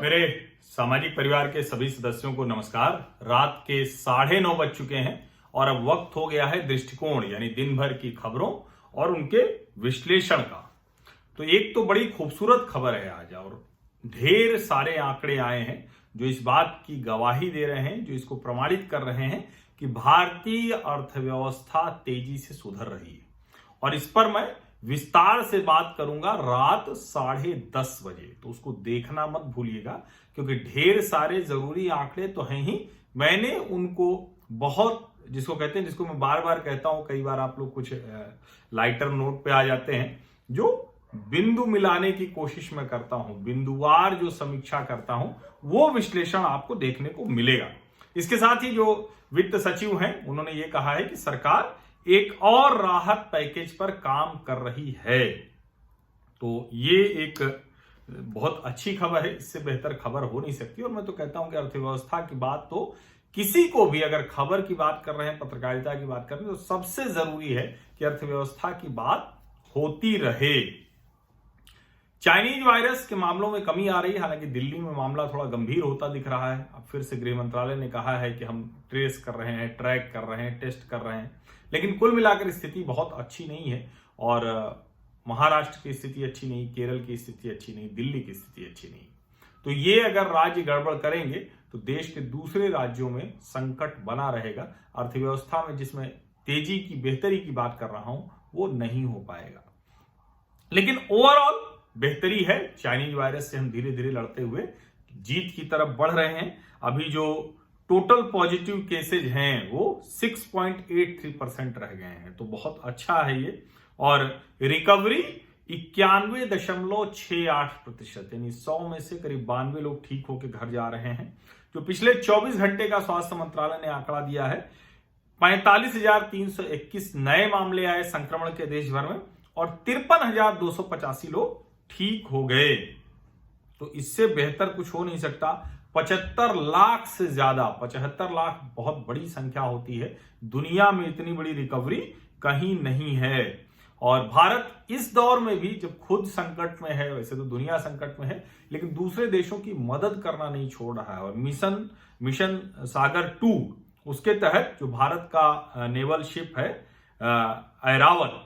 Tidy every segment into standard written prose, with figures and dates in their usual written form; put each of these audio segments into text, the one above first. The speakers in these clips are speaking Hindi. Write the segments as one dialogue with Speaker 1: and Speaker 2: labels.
Speaker 1: मेरे सामाजिक परिवार के सभी सदस्यों को नमस्कार। रात के 9:30 बज चुके हैं और अब वक्त हो गया है दृष्टिकोण यानी दिन भर की खबरों और उनके विश्लेषण का। तो एक तो बड़ी खूबसूरत खबर है आज और ढेर सारे आंकड़े आए हैं जो इस बात की गवाही दे रहे हैं, जो इसको प्रमाणित कर रहे हैं कि भारतीय अर्थव्यवस्था तेजी से सुधर रही है। और इस पर मैं विस्तार से बात करूंगा रात 10:30 बजे, तो उसको देखना मत भूलिएगा क्योंकि ढेर सारे जरूरी आंकड़े तो हैं ही। मैंने उनको बहुत, जिसको कहते हैं, जिसको मैं बार बार कहता हूं, कई बार आप लोग कुछ लाइटर नोट पे आ जाते हैं, जो बिंदु मिलाने की कोशिश मैं करता हूं, बिंदुवार जो समीक्षा करता हूं, वो विश्लेषण आपको देखने को मिलेगा। इसके साथ ही जो वित्त सचिव हैं उन्होंने ये कहा है कि सरकार एक और राहत पैकेज पर काम कर रही है। तो ये एक बहुत अच्छी खबर है, इससे बेहतर खबर हो नहीं सकती। और मैं तो कहता हूं कि अर्थव्यवस्था की बात तो किसी को भी, अगर खबर की बात कर रहे हैं, पत्रकारिता की बात कर रहे हैं, तो सबसे जरूरी है कि अर्थव्यवस्था की बात होती रहे। चाइनीज वायरस के मामलों में कमी आ रही है, हालांकि दिल्ली में मामला थोड़ा गंभीर होता दिख रहा है। अब फिर से गृह मंत्रालय ने कहा है कि हम ट्रेस कर रहे हैं, ट्रैक कर रहे हैं, टेस्ट कर रहे हैं, लेकिन कुल मिलाकर स्थिति बहुत अच्छी नहीं है। और महाराष्ट्र की स्थिति अच्छी नहीं, केरल की स्थिति अच्छी नहीं, दिल्ली की स्थिति अच्छी नहीं। तो ये अगर राज्य गड़बड़ करेंगे तो देश के दूसरे राज्यों में संकट बना रहेगा। अर्थव्यवस्था में जिसमें तेजी की, बेहतरी की बात कर रहा हूं, वो नहीं हो पाएगा। लेकिन ओवरऑल बेहतरी है। चाइनीज वायरस से हम धीरे धीरे लड़ते हुए जीत की तरफ बढ़ रहे हैं। अभी जो टोटल पॉजिटिव केसेज हैं वो 6.83% रह गए हैं, तो बहुत अच्छा है ये। और रिकवरी 91.68%, यानी 100 में से करीब 92 लोग ठीक होकर घर जा रहे हैं। जो पिछले 24 घंटे का स्वास्थ्य मंत्रालय ने आंकड़ा दिया है, 45,321 नए मामले आए संक्रमण के देश भर में और 53,285 लोग ठीक हो गए। तो इससे बेहतर कुछ हो नहीं सकता। 75 लाख से ज्यादा, 75 लाख बहुत बड़ी संख्या होती है। दुनिया में इतनी बड़ी रिकवरी कहीं नहीं है। और भारत इस दौर में भी, जब खुद संकट में है, वैसे तो दुनिया संकट में है, लेकिन दूसरे देशों की मदद करना नहीं छोड़ रहा है। और मिशन सागर 2, उसके तहत जो भारत का नेवल शिप है ऐरावत,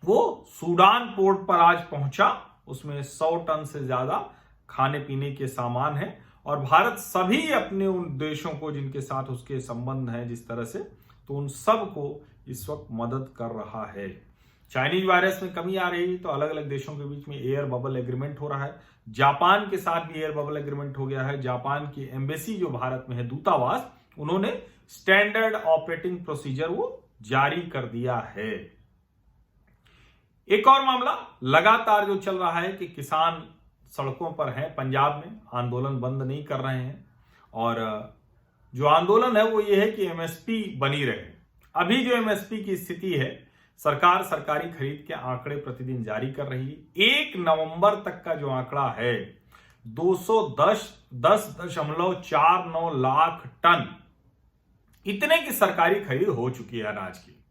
Speaker 1: वो सूडान पोर्ट पर आज पहुंचा। उसमें 100 टन से ज्यादा खाने पीने के सामान है और भारत सभी अपने उन देशों को जिनके साथ उसके संबंध हैं जिस तरह से, तो उन सब को इस वक्त मदद कर रहा है। चाइनीज वायरस में कमी आ रही है तो अलग अलग देशों के बीच में एयर बबल एग्रीमेंट हो रहा है। जापान के साथ भी एयर बबल एग्रीमेंट हो गया है। जापान की एम्बेसी जो भारत में है, दूतावास, उन्होंने स्टैंडर्ड ऑपरेटिंग प्रोसीजर वो जारी कर दिया है। एक और मामला लगातार जो चल रहा है कि किसान सड़कों पर हैं, पंजाब में आंदोलन बंद नहीं कर रहे हैं। और जो आंदोलन है वो ये है कि एमएसपी बनी रहे। अभी जो एमएसपी की स्थिति है, सरकार सरकारी खरीद के आंकड़े प्रतिदिन जारी कर रही है। 1 नवंबर तक का जो आंकड़ा है 210.49 लाख टन, इतने की सरकारी खरीद हो चुकी है अनाज की।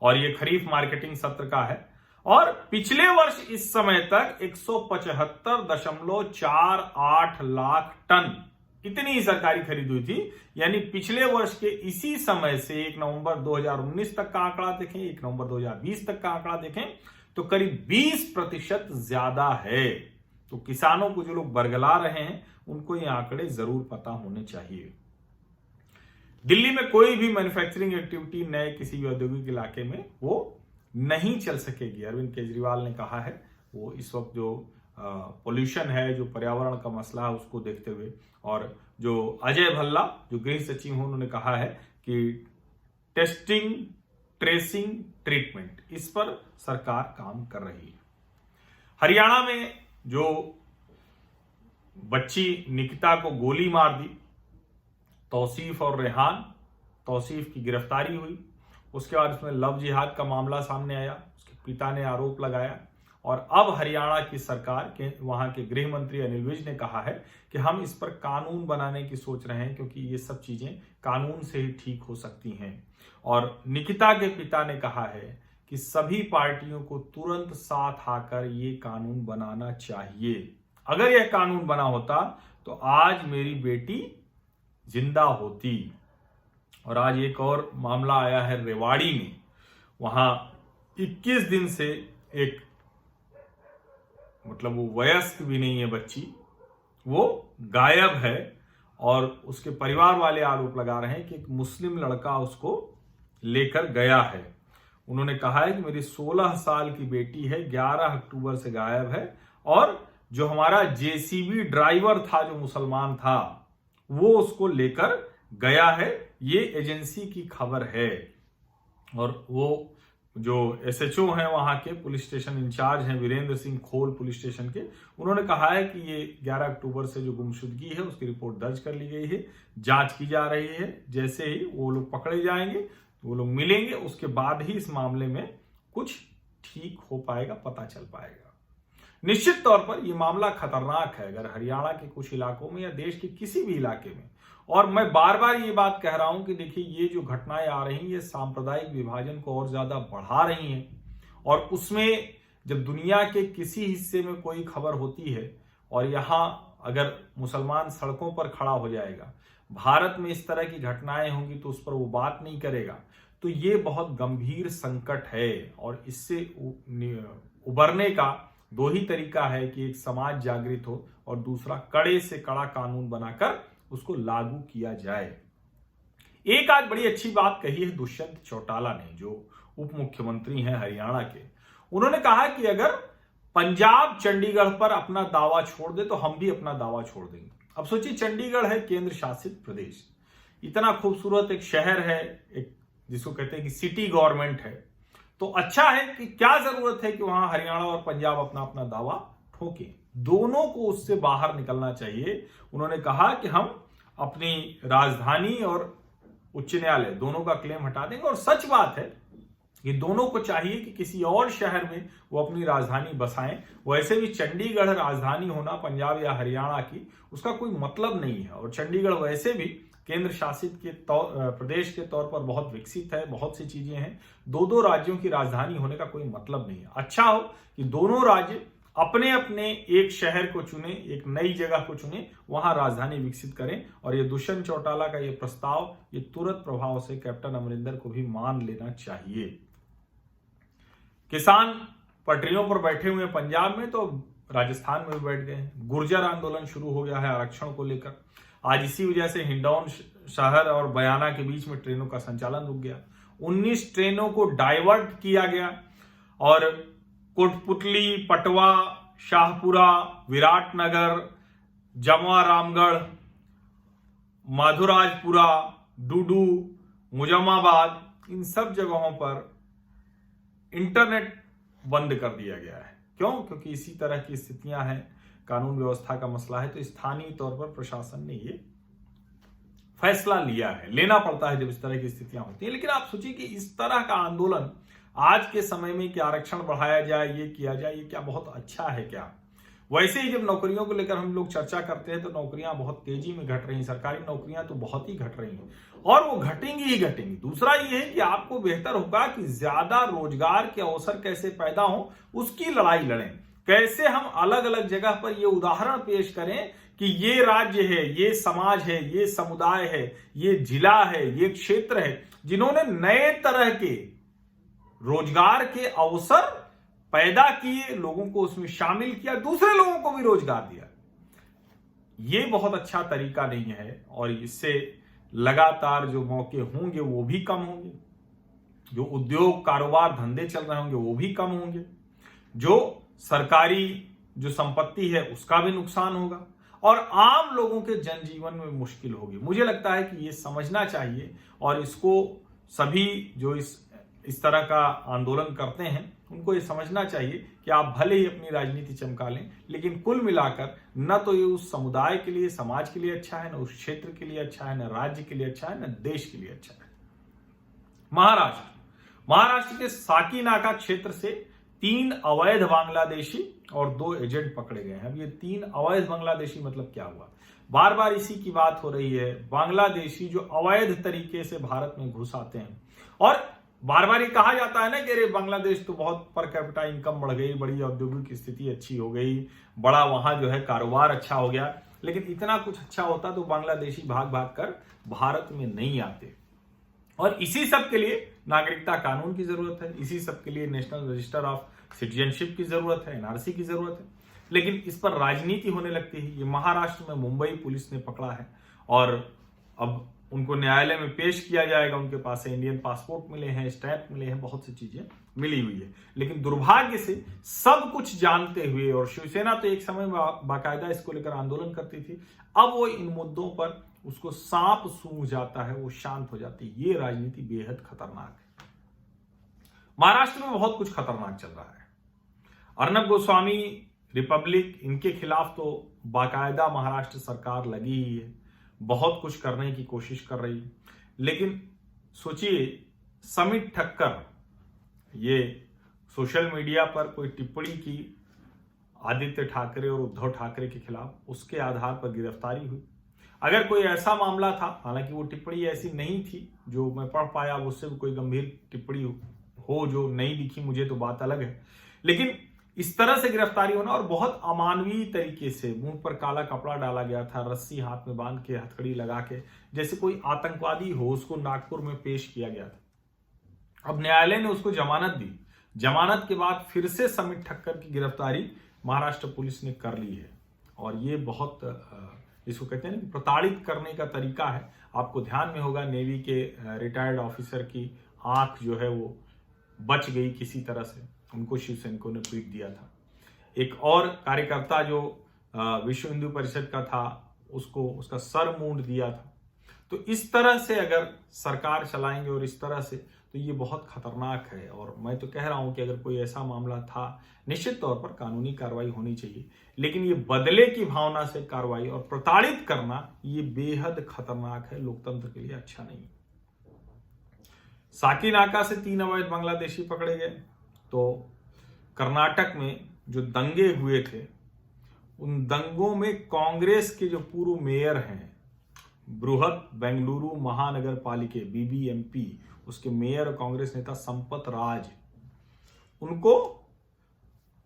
Speaker 1: और ये खरीफ मार्केटिंग सत्र का है। और पिछले वर्ष इस समय तक 175.48 लाख टन इतनी ही सरकारी खरीद हुई थी। यानी पिछले वर्ष के इसी समय से 1 नवंबर 2019 तक का आंकड़ा देखें, 1 नवंबर 2020 तक का आंकड़ा देखें, तो करीब 20% ज्यादा है। तो किसानों को, जो लोग बरगला रहे हैं, उनको ये आंकड़े जरूर पता होने चाहिए। दिल्ली में कोई भी मैन्युफैक्चरिंग एक्टिविटी नए किसी भी औद्योगिक इलाके में वो नहीं चल सकेगी। अरविंद केजरीवाल ने कहा है। वो इस वक्त जो पोल्यूशन है, जो पर्यावरण का मसला है, उसको देखते हुए, और जो अजय भल्ला जो गृह सचिव हैं, उन्होंने कहा है कि टेस्टिंग, ट्रेसिंग, ट्रीटमेंट, इस पर सरकार काम कर रही है। हरियाणा में जो बच्ची निकिता को गोली मार दी, तौसीफ और रेहान, तौसीफ की गिरफ्तारी हुई। उसके बाद उसमें लव जिहाद का मामला सामने आया, उसके पिता ने आरोप लगाया। और अब हरियाणा की सरकार के, वहां के गृह मंत्री अनिल विज ने कहा है कि हम इस पर कानून बनाने की सोच रहे हैं, क्योंकि ये सब चीजें कानून से ही ठीक हो सकती हैं। और निकिता के पिता ने कहा है कि सभी पार्टियों को तुरंत साथ आकर ये कानून बनाना चाहिए। अगर यह कानून बना होता तो आज मेरी बेटी जिंदा होती। और आज एक और मामला आया है रेवाड़ी में, वहां 21 दिन से एक मतलब वो वयस्क भी नहीं है बच्ची, वो गायब है। और उसके परिवार वाले आरोप लगा रहे हैं कि एक मुस्लिम लड़का उसको लेकर गया है। उन्होंने कहा है कि मेरी 16 साल की बेटी है, 11 अक्टूबर से गायब है, और जो हमारा जेसीबी ड्राइवर था जो मुसलमान था वो उसको लेकर गया है। ये एजेंसी की खबर है। और वो जो एसएचओ हैं वहां के, पुलिस स्टेशन इंचार्ज हैं वीरेंद्र सिंह खोल पुलिस स्टेशन के, उन्होंने कहा है कि ये 11 अक्टूबर से जो गुमशुदगी है उसकी रिपोर्ट दर्ज कर ली गई है, जांच की जा रही है। जैसे ही वो लोग पकड़े जाएंगे, वो लोग मिलेंगे, उसके बाद ही इस मामले में कुछ ठीक हो पाएगा, पता चल पाएगा। निश्चित तौर पर यह मामला खतरनाक है अगर हरियाणा के कुछ इलाकों में या देश के किसी भी इलाके में। और मैं बार बार ये बात कह रहा हूं कि देखिए, ये जो घटनाएं आ रही हैं ये सांप्रदायिक विभाजन को और ज्यादा बढ़ा रही हैं। और उसमें जब दुनिया के किसी हिस्से में कोई खबर होती है और यहां अगर मुसलमान सड़कों पर खड़ा हो जाएगा, भारत में इस तरह की घटनाएं होंगी तो उस पर वो बात नहीं करेगा, तो ये बहुत गंभीर संकट है। और इससे उबरने का दो ही तरीका है कि एक समाज जागृत हो और दूसरा कड़े से कड़ा कानून बनाकर उसको लागू किया जाए। एक आज बड़ी अच्छी बात कही है दुष्यंत चौटाला ने, जो उप मुख्यमंत्री हैं हरियाणा के। उन्होंने कहा कि अगर पंजाब चंडीगढ़ पर अपना दावा छोड़ दे तो हम भी अपना दावा छोड़ देंगे। अब सोचिए, चंडीगढ़ है केंद्र शासित प्रदेश, इतना खूबसूरत एक शहर है, एक जिसको कहते हैं कि सिटी गवर्नमेंट है, तो अच्छा है कि क्या जरूरत है कि वहां हरियाणा और पंजाब अपना अपना दावा ठोके। दोनों को उससे बाहर निकलना चाहिए। उन्होंने कहा कि हम अपनी राजधानी और उच्च न्यायालय दोनों का क्लेम हटा देंगे। और सच बात है कि दोनों को चाहिए कि किसी और शहर में वो अपनी राजधानी बसाएं। वैसे भी चंडीगढ़ राजधानी होना पंजाब या हरियाणा की, उसका कोई मतलब नहीं है। और चंडीगढ़ वैसे भी केंद्र शासित के प्रदेश के तौर पर बहुत विकसित है, बहुत सी चीजें हैं। दो राज्यों की राजधानी होने का कोई मतलब नहीं है। अच्छा हो कि दोनों राज्य अपने अपने एक शहर को चुने, एक नई जगह को चुने, वहां राजधानी विकसित करें। और ये दुष्यंत चौटाला का ये प्रस्ताव ये तुरंत प्रभाव से कैप्टन अमरिंदर को भी मान लेना चाहिए। किसान पटरियों पर बैठे हुए पंजाब में, तो राजस्थान में भी बैठ गए हैं। गुर्जर आंदोलन शुरू हो गया है आरक्षण को लेकर। आज इसी वजह से हिंडौन शहर और बयाना के बीच में ट्रेनों का संचालन रुक गया। 19 ट्रेनों को डाइवर्ट किया गया और कोटपुतली, पटवा, शाहपुरा, विराटनगर, जमवा रामगढ़, माधुराजपुरा, डूडू, मुजम्माबाद, इन सब जगहों पर इंटरनेट बंद कर दिया गया है। क्यों? क्योंकि इसी तरह की स्थितियां हैं, कानून व्यवस्था का मसला है, तो स्थानीय तौर पर प्रशासन ने ये फैसला लिया है। लेना पड़ता है जब इस तरह की स्थितियां होती हैं। लेकिन आप सोचिए कि इस तरह का आंदोलन आज के समय में कि आरक्षण बढ़ाया जाए, ये किया जाए, ये क्या बहुत अच्छा है क्या? वैसे ही जब नौकरियों को लेकर हम लोग चर्चा करते हैं तो नौकरियां बहुत तेजी में घट रही हैं, सरकारी नौकरियां तो बहुत ही घट रही हैं और वो घटेंगी ही घटेंगी। दूसरा ये है कि आपको बेहतर होगा कि ज्यादा रोजगार के अवसर कैसे पैदा हो, उसकी लड़ाई लड़ें। कैसे हम अलग अलग जगह पर ये उदाहरण पेश करें कि ये राज्य है, ये समाज है, ये समुदाय है, ये जिला है, ये क्षेत्र है, जिन्होंने नए तरह के रोजगार के अवसर पैदा किए, लोगों को उसमें शामिल किया, दूसरे लोगों को भी रोजगार दिया। ये बहुत अच्छा तरीका नहीं है और इससे लगातार जो मौके होंगे वो भी कम होंगे, जो उद्योग कारोबार धंधे चल रहे होंगे वो भी कम होंगे, जो सरकारी जो संपत्ति है उसका भी नुकसान होगा और आम लोगों के जनजीवन में मुश्किल होगी। मुझे लगता है कि ये समझना चाहिए और इसको सभी जो इस तरह का आंदोलन करते हैं उनको ये समझना चाहिए कि आप भले ही अपनी राजनीति चमका लें, लेकिन कुल मिलाकर न तो ये उस समुदाय के लिए, समाज के लिए अच्छा है, न उस क्षेत्र के लिए अच्छा है, न राज्य के लिए अच्छा है, न देश के लिए अच्छा है। महाराष्ट्र के साकीनाका क्षेत्र से 3 अवैध बांग्लादेशी और 2 एजेंट पकड़े गए हैं। अब ये 3 अवैध बांग्लादेशी मतलब क्या हुआ? बार बार इसी की बात हो रही है। बांग्लादेशी जो अवैध तरीके से भारत में घुस आते हैं और बार बार ये कहा जाता है ना कि अरे बांग्लादेश तो बहुत पर कैपिटा इनकम बढ़ गई, बड़ी औद्योगिक स्थिति अच्छी हो गई, बड़ा वहां जो है कारोबार अच्छा हो गया। लेकिन इतना कुछ अच्छा होता तो बांग्लादेशी भाग भाग कर भारत में नहीं आते। और इसी सब के लिए नागरिकता कानून की जरूरत है, इसी सब के लिए नेशनल रजिस्टर ऑफ सिटीजनशिप की जरूरत है, एनआरसी की जरूरत है। लेकिन इस पर राजनीति होने लगती है। ये महाराष्ट्र में मुंबई पुलिस ने पकड़ा है और अब उनको न्यायालय में पेश किया जाएगा। उनके पास इंडियन पासपोर्ट मिले हैं, स्टैंप मिले हैं, बहुत सी चीजें मिली हुई है। लेकिन दुर्भाग्य से सब कुछ जानते हुए, और शिवसेना तो एक समय में बाकायदा इसको लेकर आंदोलन करती थी, अब वो इन मुद्दों पर उसको सांप सूंघ जाता है, वो शांत हो जाती है। ये राजनीति बेहद खतरनाक है। महाराष्ट्र में बहुत कुछ खतरनाक चल रहा है। अर्नब गोस्वामी, रिपब्लिक, इनके खिलाफ तो बाकायदा महाराष्ट्र सरकार लगी ही है, बहुत कुछ करने की कोशिश कर रही है। लेकिन सोचिए, समित ठक्कर ये सोशल मीडिया पर कोई टिप्पणी की आदित्य ठाकरे और उद्धव ठाकरे के खिलाफ, उसके आधार पर गिरफ्तारी हुई। अगर कोई ऐसा मामला था, हालांकि वो टिप्पणी ऐसी नहीं थी जो मैं पढ़ पाया, उससे भी कोई गंभीर टिप्पणी हो जो नहीं दिखी मुझे, तो बात अलग है। लेकिन इस तरह से गिरफ्तारी होना और बहुत अमानवीय तरीके से, मुंह पर काला कपड़ा डाला गया था, रस्सी हाथ में बांध के, हथकड़ी लगा के, जैसे कोई आतंकवादी हो, उसको नागपुर में पेश किया गया था। अब न्यायालय ने उसको जमानत दी। जमानत के बाद फिर से समित ठक्कर की गिरफ्तारी महाराष्ट्र पुलिस ने कर ली है। और ये बहुत, इसको कहते हैं ना, प्रताड़ित करने का तरीका है। आपको ध्यान में होगा, नेवी के रिटायर्ड ऑफिसर की आंख जो है वो बच गई किसी तरह से, उनको शिव सैनिकों ने पीट दिया था। एक और कार्यकर्ता जो विश्व हिंदू परिषद का था, उसको उसका सर मूंड दिया था। तो इस तरह से अगर सरकार चलाएंगे और इस तरह से, तो ये बहुत खतरनाक है। और मैं तो कह रहा हूं कि अगर कोई ऐसा मामला था, निश्चित तौर पर कानूनी कार्रवाई होनी चाहिए। लेकिन ये बदले की भावना से कार्रवाई और प्रताड़ित करना, ये बेहद खतरनाक है, लोकतंत्र के लिए अच्छा नहीं। साकीनाका से 3 अवैध बांग्लादेशी पकड़े गए। तो कर्नाटक में जो दंगे हुए थे, उन दंगों में कांग्रेस के जो पूर्व मेयर हैं, बृहत बेंगलुरु महानगर पालिके BBMP, उसके मेयर और कांग्रेस नेता संपत राज, उनको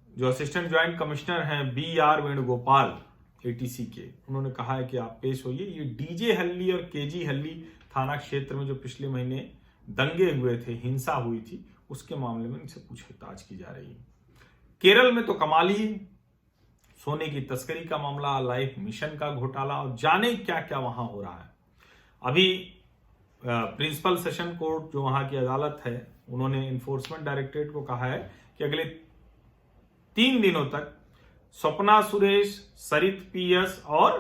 Speaker 1: जो असिस्टेंट ज्वाइंट कमिश्नर हैं BR वेणुगोपाल ATC के, उन्होंने कहा है कि आप पेश होइए। ये DJ हल्ली और KG हल्ली थाना क्षेत्र में जो पिछले महीने दंगे हुए थे, हिंसा हुई थी, उसके मामले में इनसे पूछताछ की जा रही है। केरल में तो कमाल ही, सोने की तस्करी का मामला, लाइफ मिशन का घोटाला, और जाने क्या क्या वहां हो रहा है। अभी प्रिंसिपल सेशन कोर्ट जो वहां की अदालत है, उन्होंने इन्फोर्समेंट डायरेक्टरेट को कहा है कि अगले 3 दिनों तक स्वप्ना सुरेश, सरित PS और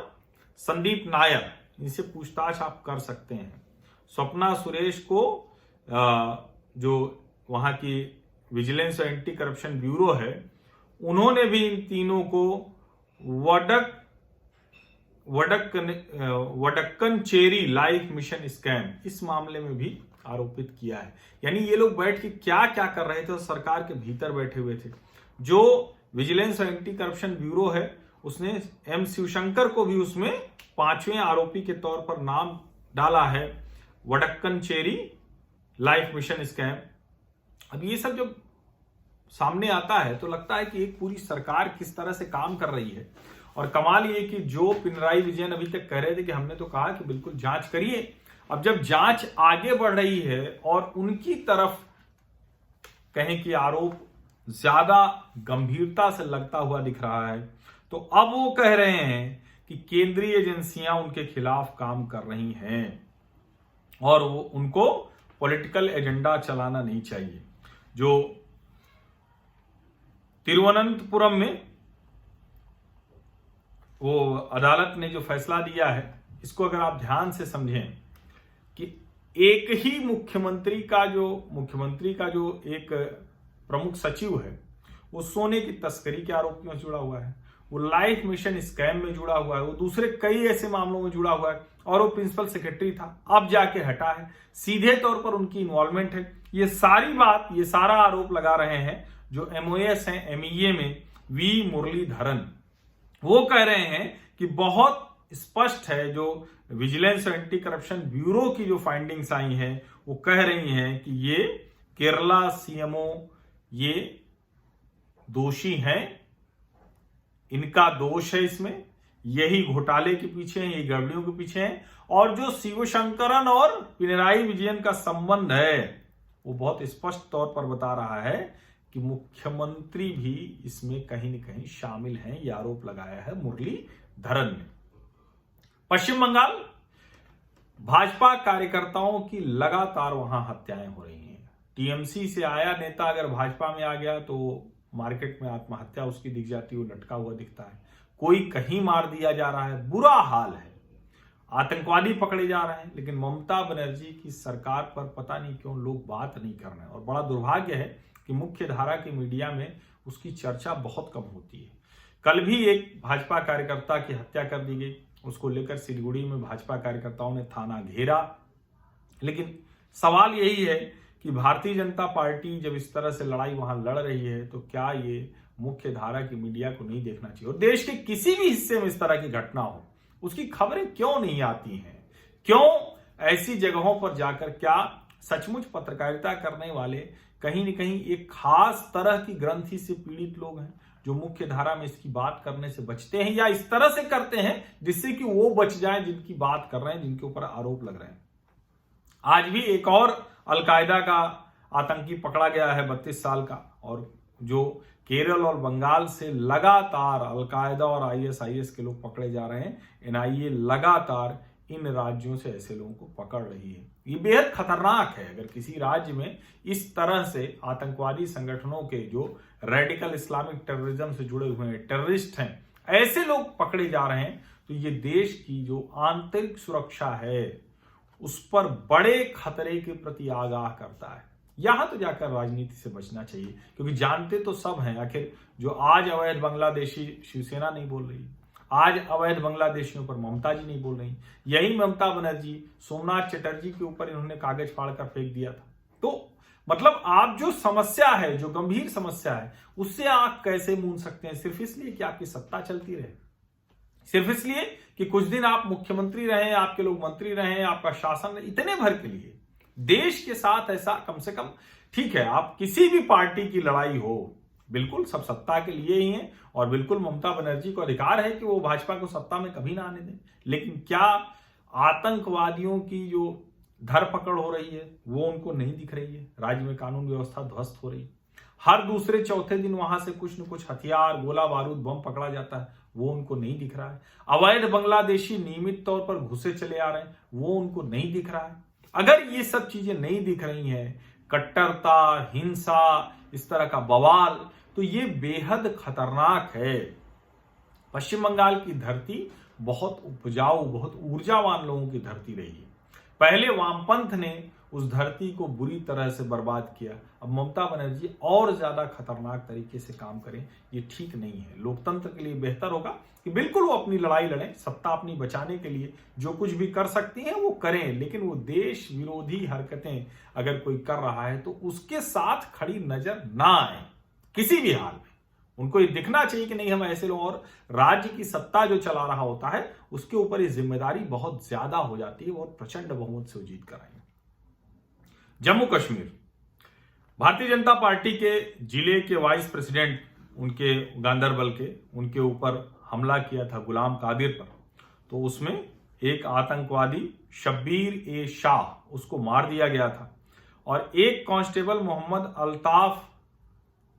Speaker 1: संदीप नायर, इनसे पूछताछ आप कर सकते हैं। स्वप्ना सुरेश को जो वहां की विजिलेंस और एंटी करप्शन ब्यूरो है, उन्होंने भी इन तीनों को Vadakkan cherry life mission scam, इस मामले में भी आरोपित किया है। यानी ये लोग बैठ के क्या क्या कर रहे थे, और सरकार के भीतर बैठे हुए थे। जो विजिलेंस और एंटी करप्शन ब्यूरो है, उसने M शिवशंकर को भी उसमें 5वें आरोपी के तौर पर नाम डाला है, Vadakkan cherry life mission scam. अब ये सब जब सामने आता है तो लगता है कि एक पूरी सरकार किस तरह से काम कर रही है। और कमाल ये कि जो पिनराई विजयन अभी तक कह रहे थे कि हमने तो कहा कि बिल्कुल जांच करिए, अब जब जांच आगे बढ़ रही है और उनकी तरफ कहें कि आरोप ज्यादा गंभीरता से लगता हुआ दिख रहा है, तो अब वो कह रहे हैं कि केंद्रीय एजेंसियां उनके खिलाफ काम कर रही हैं और वो उनको पॉलिटिकल एजेंडा चलाना नहीं चाहिए। जो तिरुवनंतपुरम में वो अदालत ने जो फैसला दिया है, इसको अगर आप ध्यान से समझें कि एक ही मुख्यमंत्री का जो एक प्रमुख सचिव है, वो सोने की तस्करी के आरोपियों से जुड़ा हुआ है, वो लाइफ मिशन स्कैम में जुड़ा हुआ है, वो दूसरे कई ऐसे मामलों में जुड़ा हुआ है, और वो प्रिंसिपल सेक्रेटरी था, अब जाके हटा है। सीधे तौर पर उनकी इन्वॉल्वमेंट है। ये सारा आरोप लगा रहे हैं जो MOS हैं MEA में V मुरलीधरन। वो कह रहे हैं कि बहुत स्पष्ट है, जो विजिलेंस और एंटी करप्शन ब्यूरो की जो फाइंडिंग्स आई हैं, वो कह रही हैं कि ये केरला CMO ये दोषी हैं, इनका दोष है इसमें। यही घोटाले के पीछे हैं, यही गड़बड़ियों के पीछे हैं। और जो शिवशंकरन और पिनराई विजयन का संबंध है वो बहुत स्पष्ट तौर पर बता रहा है कि मुख्यमंत्री भी इसमें कहीं न कहीं शामिल हैं, यह आरोप लगाया है मुरलीधरन ने। पश्चिम बंगाल, भाजपा कार्यकर्ताओं की लगातार वहां हत्याएं हो रही हैं। टीएमसी से आया नेता अगर भाजपा में आ गया तो मार्केट में आत्महत्या उसकी दिख जाती है, वो लटका हुआ दिखता है। कोई कहीं मार दिया जा रहा है, बुरा हाल है। आतंकवादी पकड़े जा रहे हैं, लेकिन ममता बनर्जी की सरकार पर पता नहीं क्यों लोग बात नहीं कर रहे हैं। और बड़ा दुर्भाग्य है कि मुख्य धारा की मीडिया में उसकी चर्चा बहुत कम होती है। कल भी एक भाजपा कार्यकर्ता की हत्या कर दी गई, उसको लेकर सिलीगुड़ी में भाजपा कार्यकर्ताओं ने थाना घेरा। लेकिन सवाल यही है कि भारतीय जनता पार्टी जब इस तरह से लड़ाई वहां लड़ रही है तो क्या ये मुख्य धारा की मीडिया को नहीं देखना चाहिए? और देश के किसी भी हिस्से में इस तरह की घटना हो, उसकी खबरें क्यों नहीं आती हैं? क्यों ऐसी जगहों पर जाकर, क्या सचमुच पत्रकारिता करने वाले कहीं न कहीं एक खास तरह की ग्रंथि से पीड़ित लोग हैं जो मुख्य धारा में इसकी बात करने से बचते हैं, या इस तरह से करते हैं जिससे कि वो बच जाएं जिनकी बात कर रहे हैं, जिनके ऊपर आरोप लग रहे हैं? आज भी एक और अलकायदा का आतंकी पकड़ा गया है 32 साल का, और जो केरल और बंगाल से लगातार अलकायदा और आईएसआईएस के लोग पकड़े जा रहे हैं। एनआईए लगातार इन राज्यों से ऐसे लोगों को पकड़ रही है। ये बेहद खतरनाक है। अगर किसी राज्य में इस तरह से आतंकवादी संगठनों के जो रेडिकल इस्लामिक टेररिज्म से जुड़े हुए हैं, टेररिस्ट हैं, ऐसे लोग पकड़े जा रहे हैं, तो ये देश की जो आंतरिक सुरक्षा है उस पर बड़े खतरे के प्रति आगाह करता है। यहां तो जाकर राजनीति से बचना चाहिए, क्योंकि जानते तो सब हैं। आखिर जो आज अवैध बांग्लादेशी शिवसेना नहीं बोल रही, आज अवैध बांग्लादेशियों पर ममता जी नहीं बोल रही, यही ममता बनर्जी सोमनाथ चटर्जी के ऊपर इन्होंने कागज फाड़कर फेंक दिया था। तो मतलब आप जो समस्या है, जो गंभीर समस्या है, उससे आंख कैसे मूंद सकते हैं सिर्फ इसलिए कि आपकी सत्ता चलती रहे, सिर्फ इसलिए कि कुछ दिन आप मुख्यमंत्री रहे, आपके लोग मंत्री रहे, आपका शासन, इतने भर के लिए। देश के साथ ऐसा कम से कम, ठीक है, आप किसी भी पार्टी की लड़ाई हो, बिल्कुल सब सत्ता के लिए ही है, और बिल्कुल ममता बनर्जी को अधिकार है कि वो भाजपा को सत्ता में कभी ना आने दें। लेकिन क्या आतंकवादियों की जो धरपकड़ हो रही है वो उनको नहीं दिख रही है? राज्य में कानून व्यवस्था ध्वस्त हो रही है, हर दूसरे चौथे दिन वहां से कुछ न कुछ हथियार, गोला बारूद, बम पकड़ा जाता है, वो उनको नहीं दिख रहा है। अवैध बांग्लादेशी नियमित तौर पर घुसे चले आ रहे हैं, वो उनको नहीं दिख रहा है। अगर ये सब चीजें नहीं दिख रही हैं, कट्टरता, हिंसा, इस तरह का बवाल, तो ये बेहद खतरनाक है। पश्चिम बंगाल की धरती बहुत उपजाऊ, बहुत ऊर्जावान लोगों की धरती रही है। पहले वामपंथ ने उस धरती को बुरी तरह से बर्बाद किया, अब ममता बनर्जी और ज्यादा खतरनाक तरीके से काम करें, ये ठीक नहीं है। लोकतंत्र के लिए बेहतर होगा कि बिल्कुल वो अपनी लड़ाई लड़ें, सत्ता अपनी बचाने के लिए जो कुछ भी कर सकती हैं वो करें, लेकिन वो देश विरोधी हरकतें अगर कोई कर रहा है तो उसके साथ खड़ी नजर ना आए किसी भी हाल में। उनको ये दिखना चाहिए कि नहीं, हम ऐसे लोग, और राज्य की सत्ता जो चला रहा होता है उसके ऊपर ये जिम्मेदारी बहुत ज्यादा हो जाती है, और प्रचंड बहुमत से जीत कर आएंगे। जम्मू कश्मीर, भारतीय जनता पार्टी के जिले के वाइस प्रेसिडेंट, उनके गांदरबल के, उनके ऊपर हमला किया था गुलाम कादिर पर, तो उसमें एक आतंकवादी शब्बीर ए शाह, उसको मार दिया गया था, और एक कांस्टेबल मोहम्मद अल्ताफ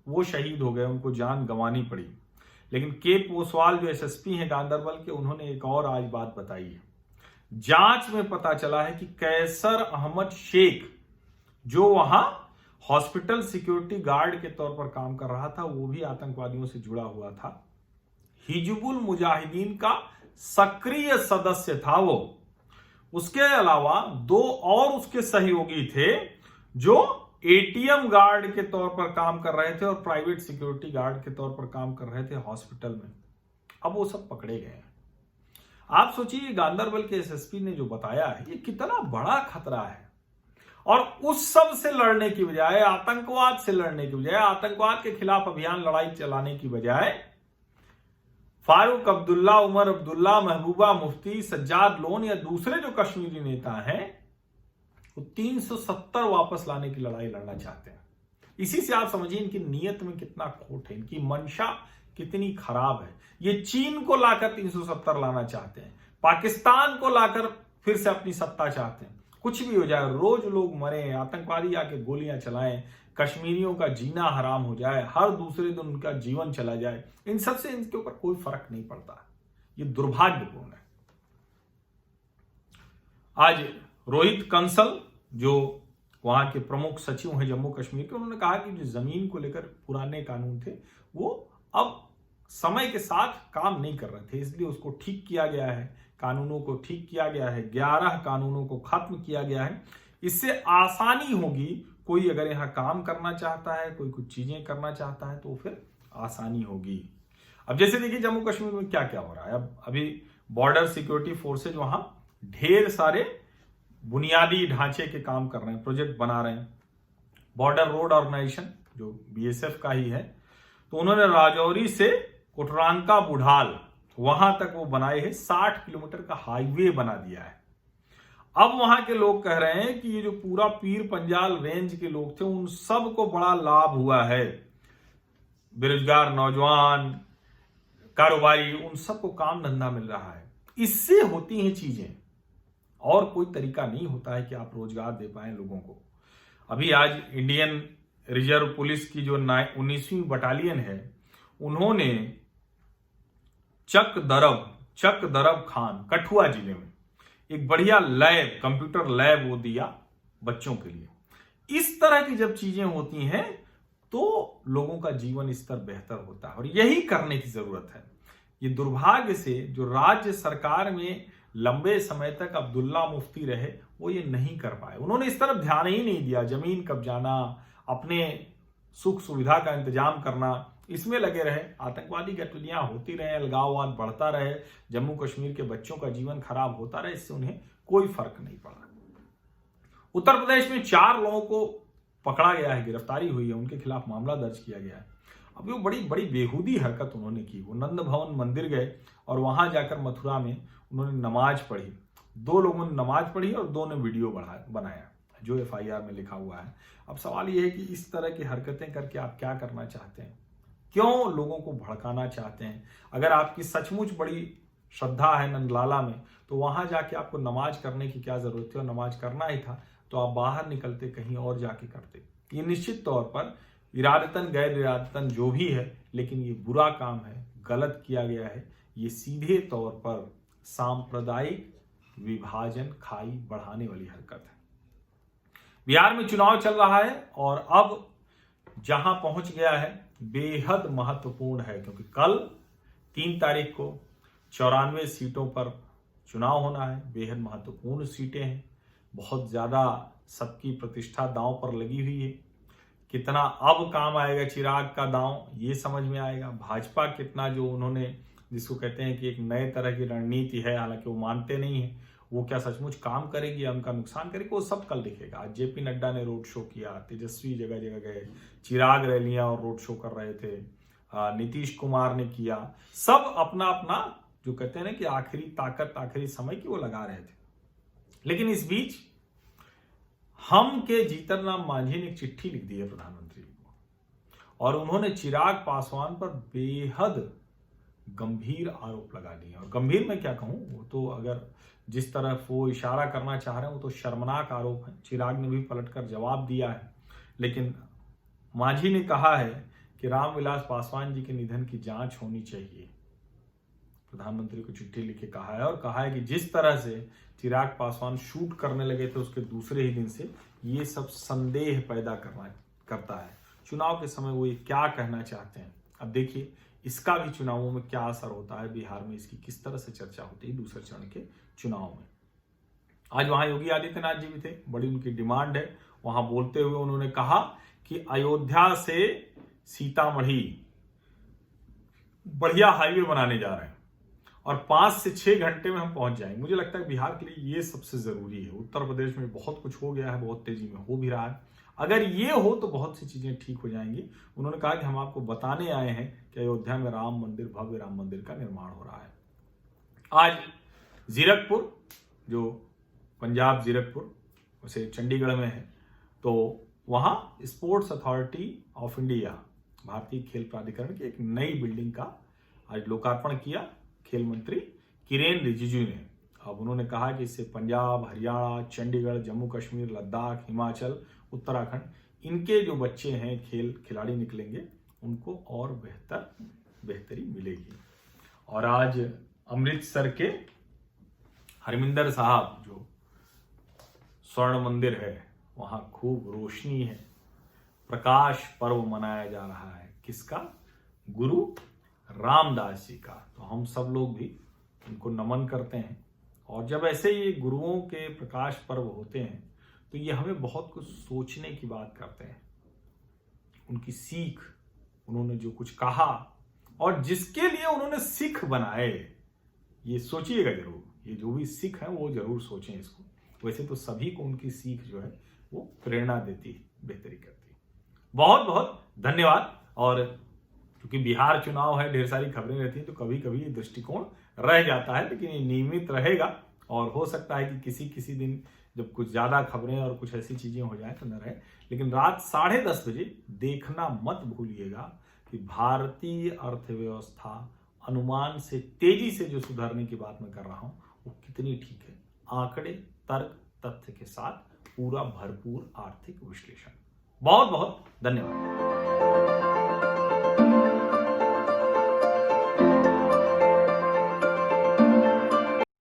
Speaker 1: वो शहीद हो गए, उनको जान गंवानी पड़ी। लेकिन के पोसवाल जो एसएसपी हैं गांदरबल के, उन्होंने एक और आज बात बताई है। जांच में पता चला है कि कैसर अहमद शेख जो वहां हॉस्पिटल सिक्योरिटी गार्ड के तौर पर काम कर रहा था, वो भी आतंकवादियों से जुड़ा हुआ था। हिजबुल मुजाहिदीन का सक्रिय सदस्य था वो। उसके अलावा दो और उसके सहयोगी थे जो एटीएम गार्ड के तौर पर काम कर रहे थे और प्राइवेट सिक्योरिटी गार्ड के तौर पर काम कर रहे थे हॉस्पिटल में। अब वो सब पकड़े गए हैं। आप सोचिए, गांदरबल के एसएसपी ने जो बताया है, ये कितना बड़ा खतरा है। और उस सब से लड़ने की बजाय, आतंकवाद से लड़ने की बजाय, आतंकवाद के खिलाफ अभियान लड़ाई चलाने की बजाय, फारूक अब्दुल्ला, उमर अब्दुल्ला, महबूबा मुफ्ती, सज्जाद लोन या दूसरे जो कश्मीरी नेता हैं, वो 370 वापस लाने की लड़ाई लड़ना चाहते हैं। इसी से आप समझिए इनकी नीयत में कितना खोट है, इनकी मंशा कितनी खराब है। ये चीन को लाकर 370 लाना चाहते हैं, पाकिस्तान को लाकर फिर से अपनी सत्ता चाहते हैं। कुछ भी हो जाए, रोज लोग मरे, आतंकवादी आके गोलियां चलाएं, कश्मीरियों का जीना हराम हो जाए, हर दूसरे दिन उनका जीवन चला जाए, इन सब से इनके ऊपर कोई फर्क नहीं पड़ता। ये दुर्भाग्यपूर्ण है। आज रोहित कंसल जो वहां के प्रमुख सचिव हैं जम्मू कश्मीर के, उन्होंने कहा कि जो जमीन को लेकर पुराने कानून थे वो अब समय के साथ काम नहीं कर रहे थे, इसलिए उसको ठीक किया गया है, कानूनों को ठीक किया गया है, 11 कानूनों को खत्म किया गया है। इससे आसानी होगी, कोई अगर यहाँ काम करना चाहता है, कोई कुछ चीजें करना चाहता है तो फिर आसानी होगी। अब जैसे देखिए जम्मू कश्मीर में क्या क्या हो रहा है। अब अभी बॉर्डर सिक्योरिटी फोर्सेज वहां ढेर सारे बुनियादी ढांचे के काम कर रहे हैं, प्रोजेक्ट बना रहे हैं। बॉर्डर रोड ऑर्गेनाइजेशन जो बीएसएफ का ही है, तो उन्होंने राजौरी से कोटरांका बुढ़ाल वहां तक वो बनाए है, 60 किलोमीटर का हाईवे बना दिया है। अब वहां के लोग कह रहे हैं कि ये जो पूरा पीर पंजाल रेंज के लोग थे उन सब को बड़ा लाभ हुआ है, बेरोजगार नौजवान, कारोबारी, उन सबको काम धंधा मिल रहा है। इससे होती हैं चीजें, और कोई तरीका नहीं होता है कि आप रोजगार दे पाए लोगों को। अभी आज इंडियन रिजर्व पुलिस की जो 19वीं बटालियन है, उन्होंने चक दरब खान कठुआ जिले में एक बढ़िया लैब, कंप्यूटर लैब वो दिया बच्चों के लिए। इस तरह की जब चीजें होती हैं तो लोगों का जीवन स्तर बेहतर होता है, और यही करने की जरूरत है। ये दुर्भाग्य से जो राज्य सरकार में लंबे समय तक अब्दुल्ला मुफ्ती रहे, वो ये नहीं कर पाए। उन्होंने इस तरफ ध्यान ही नहीं दिया। जमीन कब्जाना, अपने सुख सुविधा का इंतजाम करना, इसमें लगे रहे। आतंकवादी गतिविधियां होती रहे, अलगाववाद बढ़ता रहे, जम्मू कश्मीर के बच्चों का जीवन खराब होता रहे, इससे उन्हें कोई फर्क नहीं पड़ा। उत्तर प्रदेश में 4 लोगों को पकड़ा गया है, गिरफ्तारी हुई है, उनके खिलाफ मामला दर्ज किया गया है। अब वो बड़ी बड़ी बेहूदी हरकत उन्होंने की। वो नंद भवन मंदिर गए और वहां जाकर मथुरा में उन्होंने नमाज पढ़ी। 2 लोगों ने नमाज पढ़ी और 2 ने वीडियो बनाया, जो एफआईआर में लिखा हुआ है। अब सवाल यह है कि इस तरह की हरकतें करके आप क्या करना चाहते हैं? क्यों लोगों को भड़काना चाहते हैं? अगर आपकी सचमुच बड़ी श्रद्धा है नंदलाला में, तो वहां जाके आपको नमाज करने की क्या जरूरत थी? और नमाज करना ही था तो आप बाहर निकलते, कहीं और जाके करते। ये निश्चित तौर पर इरादतन गैर इरादतन जो भी है, लेकिन ये बुरा काम है, गलत किया गया है। ये सीधे तौर पर सांप्रदायिक विभाजन, खाई बढ़ाने वाली हरकत है। बिहार में चुनाव चल रहा है और अब जहां पहुंच गया है बेहद महत्वपूर्ण है, क्योंकि कल 3 तारीख को 94 सीटों पर चुनाव होना है। बेहद महत्वपूर्ण सीटें हैं, बहुत ज्यादा सबकी प्रतिष्ठा दांव पर लगी हुई है। कितना अब काम आएगा चिराग का दांव, ये समझ में आएगा। भाजपा कितना, जो उन्होंने जिसको कहते हैं कि एक नए तरह की रणनीति है, हालांकि वो मानते नहीं है, वो क्या सचमुच काम करेगी या उनका नुकसान करेगी, वो सब कल दिखेगा। आज जेपी नड्डा ने रोड शो किया, तेजस्वी जगह जगह गए, चिराग रैलियां और रोड शो कर रहे थे, नीतीश कुमार ने किया। सब अपना अपना जो कहते हैं ना कि आखिरी ताकत, आखिरी समय की वो लगा रहे थे। लेकिन इस बीच हम के जीतन राम मांझी ने एक चिट्ठी लिख दी है प्रधानमंत्री को, और उन्होंने चिराग पासवान पर बेहद गंभीर आरोप लगा दिए। और गंभीर मैं क्या कहूं, वो तो अगर जिस तरफ वो इशारा करना चाह रहे हैं वो तो शर्मनाक आरोप है। चिराग ने भी पलटकर जवाब दिया है, लेकिन मांझी ने कहा है कि रामविलास पासवान जी के निधन की जांच होनी चाहिए। प्रधानमंत्री को चिट्ठी लिख के कहा है, और कहा है कि जिस तरह से चिराग पासवान शूट करने लगे थे उसके दूसरे ही दिन से, ये सब संदेह पैदा करता है। चुनाव के समय वो ये क्या कहना चाहते हैं, अब देखिए इसका भी चुनावों में क्या असर होता है। बिहार में इसकी किस तरह से चर्चा होती है दूसरे चरण के चुनाव में। आज वहां योगी आदित्यनाथ जी भी थे, बड़ी उनकी डिमांड है। वहां बोलते हुए उन्होंने कहा कि अयोध्या से सीतामढ़ी बढ़िया हाईवे बनाने जा रहे हैं और 5 से 6 घंटे में हम पहुंच जाएंगे। मुझे लगता है बिहार के लिए ये सबसे जरूरी है। उत्तर प्रदेश में बहुत कुछ हो गया है, बहुत तेजी में हो भी रहा है। अगर ये हो तो बहुत सी चीजें ठीक हो जाएंगी। उन्होंने कहा कि हम आपको बताने आए हैं कि अयोध्या में राम मंदिर, भव्य राम मंदिर का निर्माण हो रहा है। आज जीरकपुर, जो पंजाब जीरकपुर, उसे चंडीगढ़ में है, तो वहां स्पोर्ट्स अथॉरिटी ऑफ इंडिया, भारतीय खेल प्राधिकरण की एक नई बिल्डिंग का आज लोकार्पण किया खेल मंत्री किरेन रिजिजू ने। अब उन्होंने कहा कि इससे पंजाब, हरियाणा, चंडीगढ़, जम्मू कश्मीर, लद्दाख, हिमाचल, उत्तराखंड, इनके जो बच्चे हैं खेल खिलाड़ी निकलेंगे, उनको और बेहतरी मिलेगी। और आज अमृतसर के हरमिंदर साहब जो स्वर्ण मंदिर है, वहां खूब रोशनी है, प्रकाश पर्व मनाया जा रहा है। किसका? गुरु रामदास जी का। तो हम सब लोग भी उनको नमन करते हैं। और जब ऐसे ये गुरुओं के प्रकाश पर्व होते हैं तो ये हमें बहुत कुछ सोचने की बात करते हैं। उनकी सीख, उन्होंने जो कुछ कहा और जिसके लिए उन्होंने सिख बनाए, ये सोचिएगा जरूर। ये जो भी सिख है वो जरूर सोचें इसको। वैसे तो सभी को उनकी सीख जो है वो प्रेरणा देती है, बेहतरी करती है। बहुत बहुत धन्यवाद। और क्योंकि बिहार चुनाव है, ढेर सारी खबरें रहती हैं, तो कभी कभी ये दृष्टिकोण रह जाता है, लेकिन ये नियमित रहेगा। और हो सकता है कि किसी दिन जब कुछ ज्यादा खबरें और कुछ ऐसी चीजें हो जाए तो न रहे। लेकिन रात 10:30 बजे देखना मत भूलिएगा कि भारतीय अर्थव्यवस्था अनुमान से तेजी से जो सुधरने की बात मैं कर रहा हूं वो कितनी ठीक है। आंकड़े, तर्क, तथ्य के साथ पूरा भरपूर आर्थिक विश्लेषण। बहुत बहुत धन्यवाद।